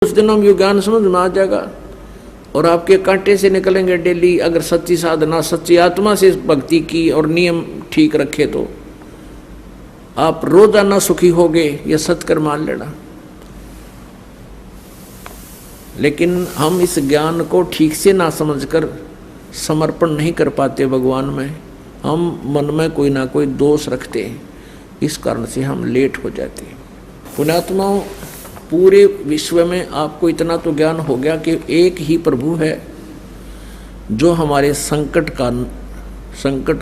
उस दिन हम ये ज्ञान समझ में आ जाएगा और आपके कांटे से निकलेंगे डेली। अगर सच्ची साधना सच्ची आत्मा से भक्ति की और नियम ठीक रखे तो आप रोजाना सुखी होगे, ये सत्कर मान लेना। लेकिन हम इस ज्ञान को ठीक से ना समझकर समर्पण नहीं कर पाते भगवान में। हम मन में कोई ना कोई दोष रखते हैं, इस कारण से हम लेट हो जाते हैं। पुण्यात्माओं, पूरे विश्व में आपको इतना तो ज्ञान हो गया कि एक ही प्रभु है जो हमारे संकट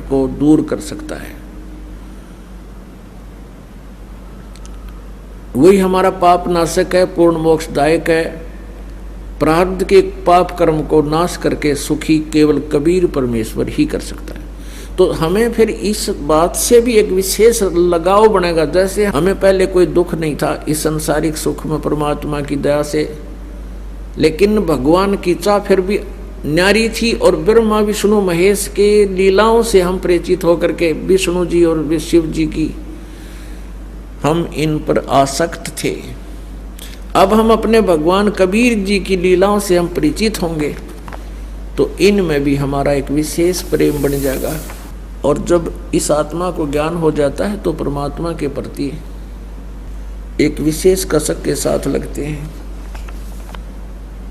को दूर कर सकता है। वही हमारा पाप नाशक है, पूर्ण मोक्षदायक है। प्रारब्ध के पाप कर्म को नाश करके सुखी केवल कबीर परमेश्वर ही कर सकता है। तो हमें फिर इस बात से भी एक विशेष लगाव बनेगा। जैसे हमें पहले कोई दुख नहीं था इस संसारिक सुख में परमात्मा की दया से, लेकिन भगवान की चाह फिर भी न्यारी थी और ब्रह्मा विष्णु महेश के लीलाओं से हम परिचित होकर के विष्णु जी और शिव जी की हम इन पर आसक्त थे। अब हम अपने भगवान कबीर जी की लीलाओं से हम परिचित होंगे तो इनमें भी हमारा एक विशेष प्रेम बन जाएगा। और जब इस आत्मा को ज्ञान हो जाता है तो परमात्मा के प्रति एक विशेष कसक के साथ लगते हैं।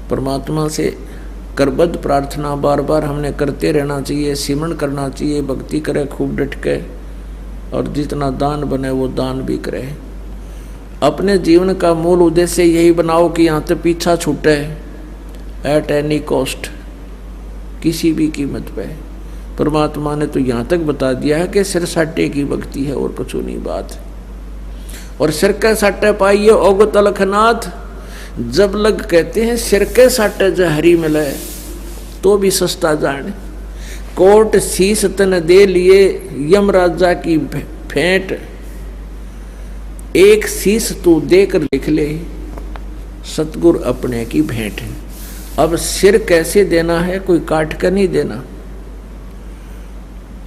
परमात्मा से करबद्ध प्रार्थना बार बार हमने करते रहना चाहिए, सिमरण करना चाहिए, भक्ति करे खूब डट के, और जितना दान बने वो दान भी करे। अपने जीवन का मूल उद्देश्य यही बनाओ कि यहाँ से पीछा छूटे एट एनी कॉस्ट, किसी भी कीमत पे। परमात्मा ने तो यहाँ तक बता दिया है कि सिर साटे की भक्ति है और कुछ नहीं बात। और सिर के साटे पाइए ओग तलखनाथ, जब लग कहते हैं सिर के साटे जो हरी मिले तो भी सस्ता जाने। कोट शीस तन दे लिए यम राजा की भेंट, एक शीस तू देकर लिख ले सतगुरु अपने की भेंट। अब सिर कैसे देना है, कोई काट कर नहीं देना।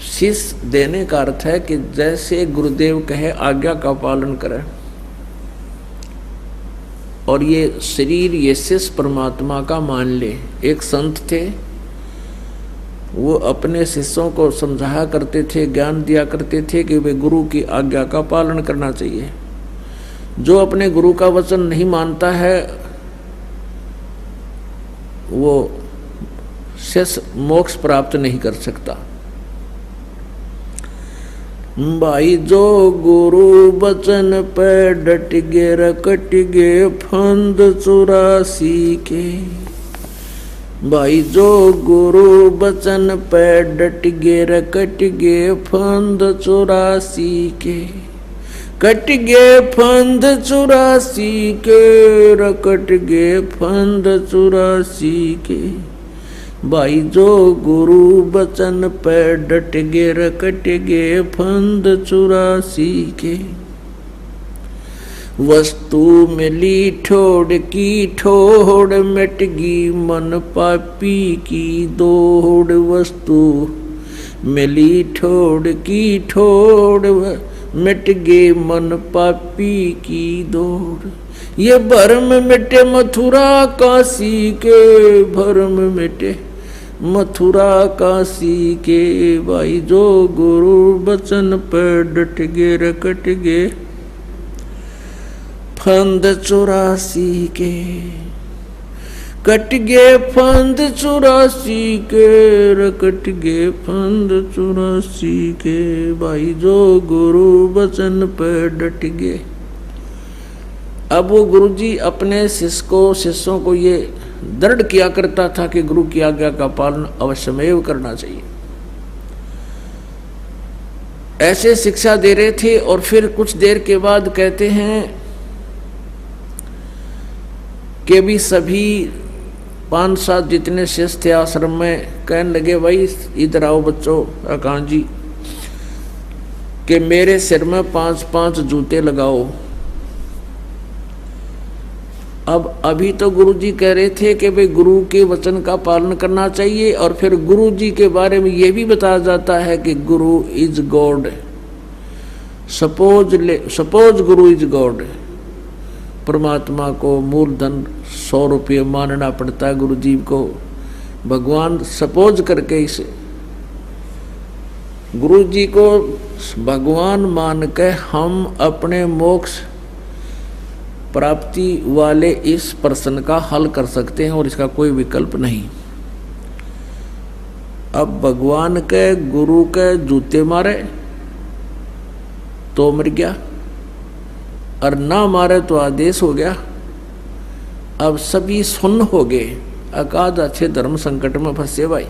शीश देने का अर्थ है कि जैसे गुरुदेव कहे आज्ञा का पालन करें। और ये शरीर ये शीश परमात्मा का मान ले। एक संत थे, वो अपने शिष्यों को समझाया करते थे, ज्ञान दिया करते थे कि वे गुरु की आज्ञा का पालन करना चाहिए। जो अपने गुरु का वचन नहीं मानता है वो शेष मोक्ष प्राप्त नहीं कर सकता। भाई जो गुरु वचन पे डट गे रकट गे फंद 84 के। भाई जो गुरु वचन पे डट गे रकट गे फंद 84 के। कट गे फंद 84 के, रकट गे फंद 84 के। भाई जो गुरु बचन पे डट गे रकट गे फंद 84 के। वस्तु मिली ठोड़ की ठोड़, मिटगी मन पापी की दौड़। वस्तु मिली ठोड़ की ठोड़, मिट गे मन पापी की दौड़। ये भरम मिटे मथुरा काशी के, भरम मिटे मथुरा काशी के। भाई जो गुरु बचन पर डट गे रकट गे फंद 84 के। कट गे फंद 84 के, रकट गे फंद 84 के। भाई जो गुरु बचन पर डट गे। अब वो गुरुजी अपने शिष्यों को ये दृढ़ किया करता था कि गुरु की आज्ञा का पालन अवश्यमेव करना चाहिए। ऐसे शिक्षा दे रहे थे। और फिर कुछ देर के बाद कहते हैं कि भी सभी 5-7 जितने शिष्य थे आश्रम में कहने लगे, भाई इधर आओ बच्चों, आकांत जी, कि मेरे सिर में 5-5 जूते लगाओ। अब अभी तो गुरुजी कह रहे थे कि भाई गुरु के वचन का पालन करना चाहिए। और फिर गुरुजी के बारे में ये भी बताया जाता है कि गुरु is God. Suppose Guru is God. परमात्मा को मूलधन 100 रुपये मानना पड़ता है गुरु जी को। भगवान सपोज करके इसे गुरु जी को भगवान मान के हम अपने मोक्ष प्राप्ति वाले इस प्रश्न का हल कर सकते हैं और इसका कोई विकल्प नहीं। अब भगवान के गुरु के जूते मारे तो मर गया, और ना मारे तो आदेश हो गया। अब सभी सुन्न हो गए, अकाद अच्छे धर्म संकट में फंसे भाई।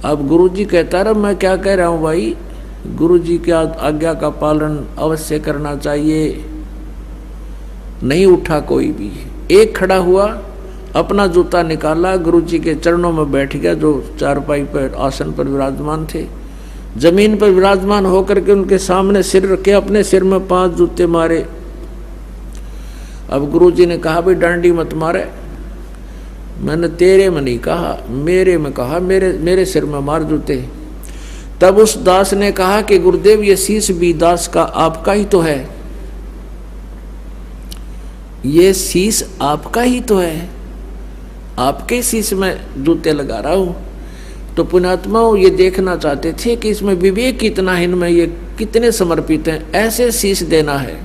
अब गुरुजी कहता रहा मैं क्या कह रहा हूँ भाई, गुरुजी की आज्ञा का पालन अवश्य करना चाहिए। नहीं उठा कोई भी, एक खड़ा हुआ, अपना जूता निकाला, गुरुजी के चरणों में बैठ गया, जो चारपाई पर आसन पर विराजमान थे। जमीन पर विराजमान होकर के उनके सामने सिर रखे, अपने सिर में 5 जूते मारे। अब गुरुजी ने कहा भाई डांडी मत मारे, मैंने तेरे में नहीं कहा, मेरे में कहा, मेरे सिर में मार जूते। तब उस दास ने कहा कि गुरुदेव ये शीश भी दास का आपका ही तो है, ये शीश आपका ही तो है, आपके शीश में जूते लगा रहा हूं। तो पुण्यात्माओं ये देखना चाहते थे कि इसमें विवेक कितना है, इनमें ये कितने समर्पित हैं, ऐसे शीश देना है।